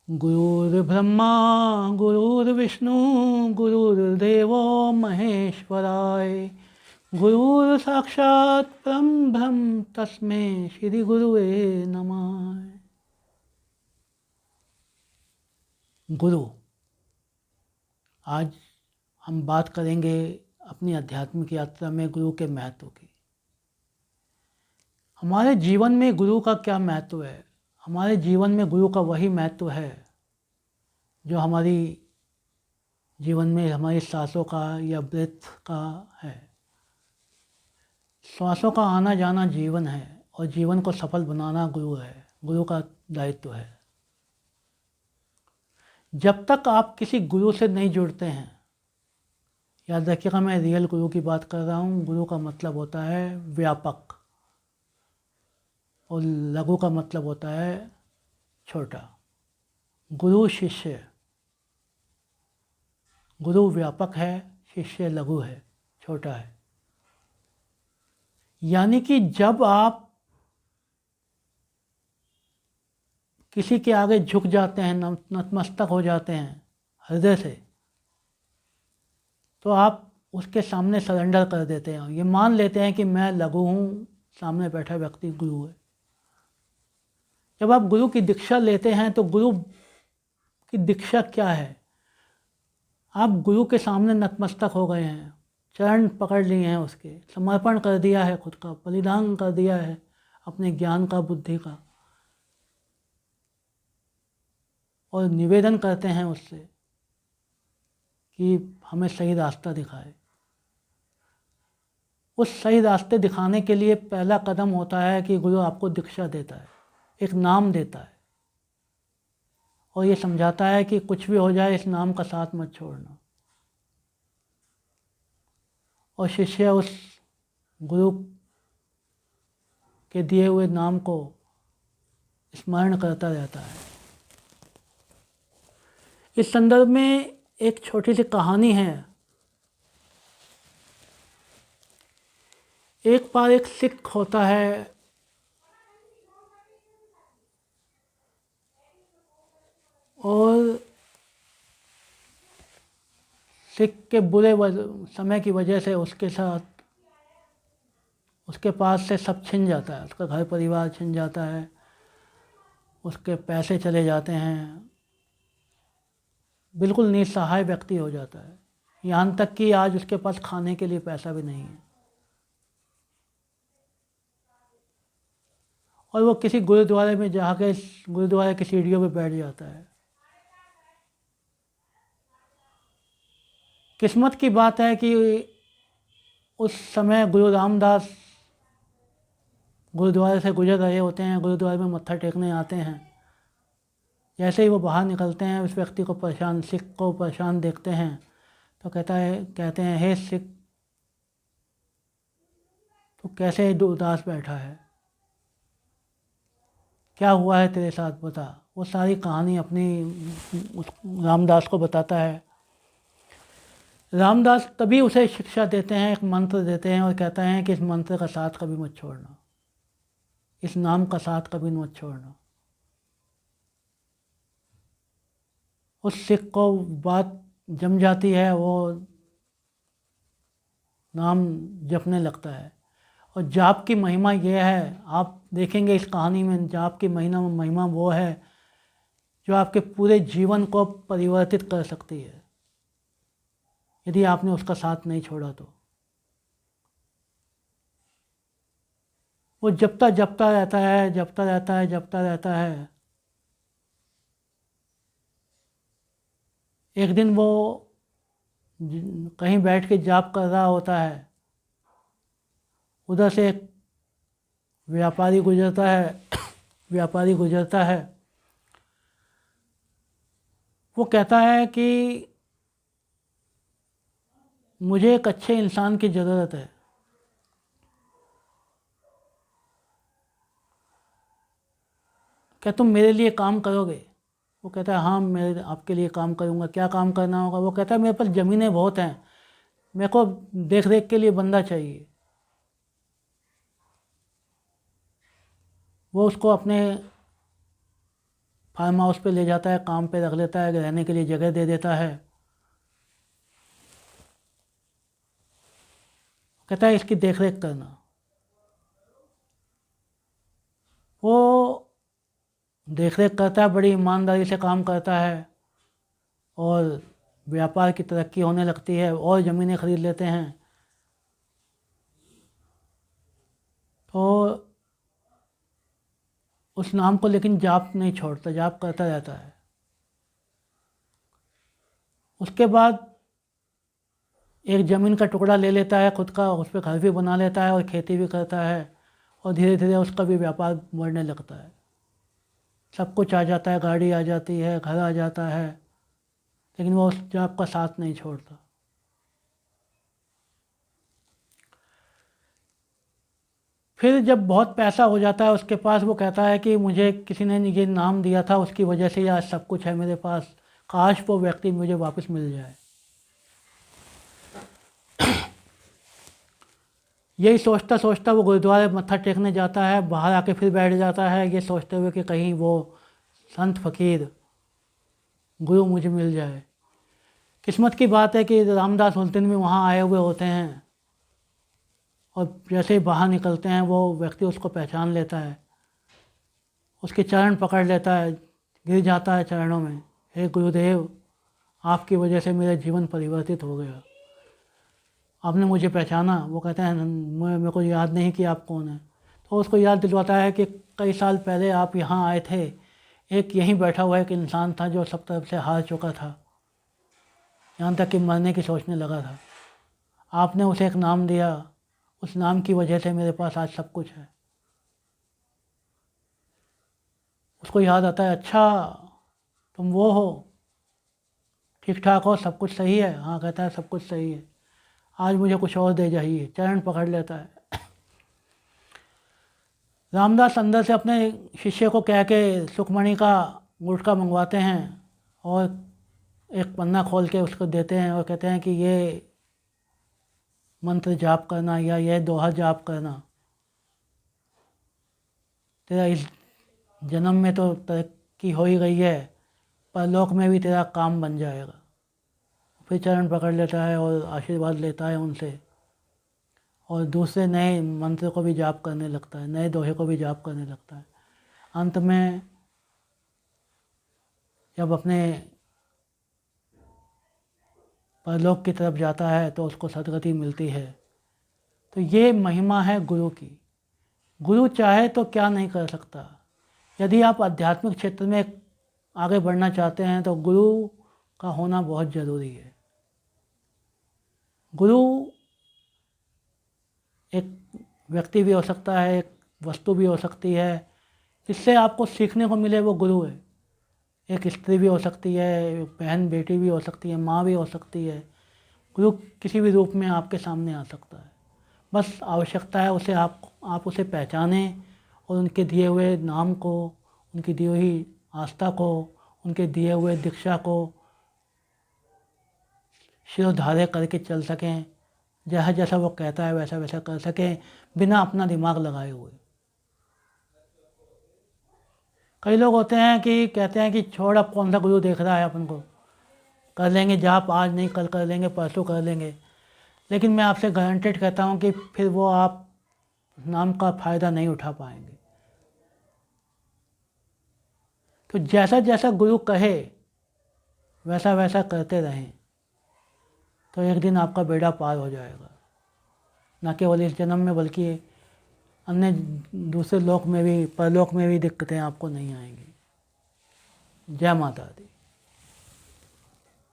गुरुर्ब्रह्मा गुरुर्विष्णु गुरुर्देवो महेश्वराय गुरुर् साक्षात् परं ब्रह्म तस्मै श्री गुरुवे नमः। गुरु, आज हम बात करेंगे अपनी आध्यात्मिक यात्रा में गुरु के महत्व की। हमारे जीवन में गुरु का क्या महत्व है? हमारे जीवन में गुरु का वही महत्व है जो हमारी जीवन में हमारी सांसों का या ब्रेथ का है। श्वासों का आना जाना जीवन है और जीवन को सफल बनाना गुरु है, गुरु का दायित्व है। जब तक आप किसी गुरु से नहीं जुड़ते हैं, याद रखिएगा मैं रियल गुरु की बात कर रहा हूँ। गुरु का मतलब होता है व्यापक और लघु का मतलब होता है छोटा। गुरु शिष्य, गुरु व्यापक है, शिष्य लघु है, छोटा है। यानी कि जब आप किसी के आगे झुक जाते हैं, नतमस्तक हो जाते हैं हृदय से, तो आप उसके सामने सरेंडर कर देते हैं। ये मान लेते हैं कि मैं लघु हूँ, सामने बैठा व्यक्ति गुरु है। जब आप गुरु की दीक्षा लेते हैं तो गुरु की दीक्षा क्या है? आप गुरु के सामने नतमस्तक हो गए हैं, चरण पकड़ लिए हैं, उसके समर्पण कर दिया है, खुद का बलिदान कर दिया है, अपने ज्ञान का, बुद्धि का, और निवेदन करते हैं उससे कि हमें सही रास्ता दिखाए। उस सही रास्ते दिखाने के लिए पहला कदम होता है कि गुरु आपको दीक्षा देता है, एक नाम देता है और ये समझाता है कि कुछ भी हो जाए इस नाम का साथ मत छोड़ना। और शिष्य उस गुरु के दिए हुए नाम को स्मरण करता रहता है। इस संदर्भ में एक छोटी सी कहानी है। एक बार एक सिख होता है, और सिख के बुरे समय की वजह से उसके साथ, उसके पास से सब छिन जाता है। उसका घर परिवार छिन जाता है, उसके पैसे चले जाते हैं, बिल्कुल निस्सहाय व्यक्ति हो जाता है। यहाँ तक कि आज उसके पास खाने के लिए पैसा भी नहीं है। और वो किसी गुरुद्वारे में जाकर गुरुद्वारे की सीढ़ियों पे बैठ जाता है। किस्मत की बात है कि उस समय गुरु रामदास गुरुद्वारे से गुजर रहे होते हैं, गुरुद्वारे में मत्था टेकने आते हैं। जैसे ही वो बाहर निकलते हैं, उस व्यक्ति को परेशान, सिख को परेशान देखते हैं तो कहते हैं, हे सिख, तो कैसे उदास बैठा है, क्या हुआ है तेरे साथ, बता। वो सारी कहानी अपनी रामदास को बताता है। रामदास तभी उसे शिक्षा देते हैं, एक मंत्र देते हैं और कहते हैं कि इस मंत्र का साथ कभी मत छोड़ना, इस नाम का साथ कभी मत छोड़ना। उस सिख को बात जम जाती है, वो नाम जपने लगता है। और जाप की महिमा यह है, आप देखेंगे इस कहानी में, जाप की महिमा वो है जो आपके पूरे जीवन को परिवर्तित कर सकती है, यदि आपने उसका साथ नहीं छोड़ा तो। वो जपता जपता रहता है, जपता रहता है, जपता रहता है। एक दिन वो कहीं बैठ के जाप कर रहा होता है, उधर से एक व्यापारी गुजरता है। व्यापारी गुजरता है, वो कहता है कि मुझे एक अच्छे इंसान की ज़रूरत है। क्या तुम मेरे लिए काम करोगे? वो कहता है, हाँ मैं आपके लिए काम करूँगा। क्या काम करना होगा? वो कहता है, मेरे पास ज़मीनें बहुत हैं, मेरे को देख रेख के लिए बंदा चाहिए। वो उसको अपने फार्म हाउस पे ले जाता है, काम पे रख लेता है, रहने के लिए जगह दे देता है। कहता है इसकी देख रेख करना। वो देख रेख करता है, बड़ी ईमानदारी से काम करता है और व्यापार की तरक्की होने लगती है और ज़मीनें खरीद लेते हैं। तो उस नाम को लेकिन जाप नहीं छोड़ता, जाप करता रहता है। उसके बाद एक ज़मीन का टुकड़ा ले लेता है खुद का, उस पर घर भी बना लेता है और खेती भी करता है और धीरे धीरे उसका भी व्यापार बढ़ने लगता है। सब कुछ आ जाता है, गाड़ी आ जाती है, घर आ जाता है, लेकिन वो उस जाप का साथ नहीं छोड़ता। फिर जब बहुत पैसा हो जाता है उसके पास, वो कहता है कि मुझे किसी ने ये नाम दिया था, उसकी वजह से आज सब कुछ है मेरे पास, काश वो व्यक्ति मुझे वापस मिल जाए। यही सोचता सोचता वो गुरुद्वारे मत्था टेकने जाता है, बाहर आके फिर बैठ जाता है ये सोचते हुए कि कहीं वो संत फकीर गुरु मुझे मिल जाए। किस्मत की बात है कि रामदास उस दिन भी वहाँ आए हुए होते हैं और जैसे ही बाहर निकलते हैं वो व्यक्ति उसको पहचान लेता है, उसके चरण पकड़ लेता है, गिर जाता है चरणों में, हे गुरुदेव, आपकी वजह से मेरा जीवन परिवर्तित हो गया, आपने मुझे पहचाना। वो कहते हैं मेरे को याद नहीं कि आप कौन हैं। तो उसको याद दिलवाता है कि कई साल पहले आप यहाँ आए थे, एक यहीं बैठा हुआ एक इंसान था जो सब तरफ से हार चुका था, यहाँ तक कि मरने की सोचने लगा था। आपने उसे एक नाम दिया, उस नाम की वजह से मेरे पास आज सब कुछ है। उसको याद आता है, अच्छा तुम वो हो, ठीक ठाक हो, सब कुछ सही है? हाँ, कहता है सब कुछ सही है, आज मुझे कुछ और दे जाइए। चरण पकड़ लेता है। रामदास अंदर से अपने शिष्य को कह के सुखमणि का गुटखा मंगवाते हैं और एक पन्ना खोल के उसको देते हैं और कहते हैं कि ये मंत्र जाप करना या ये दोहा जाप करना, तेरा इस जन्म में तो तरक्की हो ही गई है, परलोक में भी तेरा काम बन जाएगा। फिर चरण पकड़ लेता है और आशीर्वाद लेता है उनसे और दूसरे नए मंत्र को भी जाप करने लगता है, नए दोहे को भी जाप करने लगता है। अंत में जब अपने परलोक की तरफ जाता है तो उसको सदगति मिलती है। तो ये महिमा है गुरु की। गुरु चाहे तो क्या नहीं कर सकता। यदि आप आध्यात्मिक क्षेत्र में आगे बढ़ना चाहते हैं तो गुरु का होना बहुत ज़रूरी है। गुरु एक व्यक्ति भी हो सकता है, एक वस्तु भी हो सकती है, जिससे आपको सीखने को मिले वो गुरु है। एक स्त्री भी हो सकती है, एक बहन बेटी भी हो सकती है, माँ भी हो सकती है। गुरु किसी भी रूप में आपके सामने आ सकता है, बस आवश्यकता है उसे आप उसे पहचानें और उनके दिए हुए नाम को, उनकी दी हुई आस्था को, उनके दिए हुए दीक्षा को शिरोधार्य करके चल सकें। जैसा जैसा वो कहता है वैसा वैसा कर सकें, बिना अपना दिमाग लगाए हुए। कई लोग होते हैं कि कहते हैं कि छोड़, अब कौन सा गुरु देख रहा है अपन को, कर लेंगे जाप, आज नहीं कल कर लेंगे, परसों कर लेंगे। लेकिन मैं आपसे गारंटेड कहता हूँ कि फिर वो आप नाम का फ़ायदा नहीं उठा पाएंगे। तो जैसा जैसा गुरु कहे वैसा वैसा करते रहें, तो एक दिन आपका बेड़ा पार हो जाएगा। न केवल इस जन्म में बल्कि अन्य दूसरे लोक में भी, परलोक में भी दिक्कतें आपको नहीं आएंगी। जय माता दी।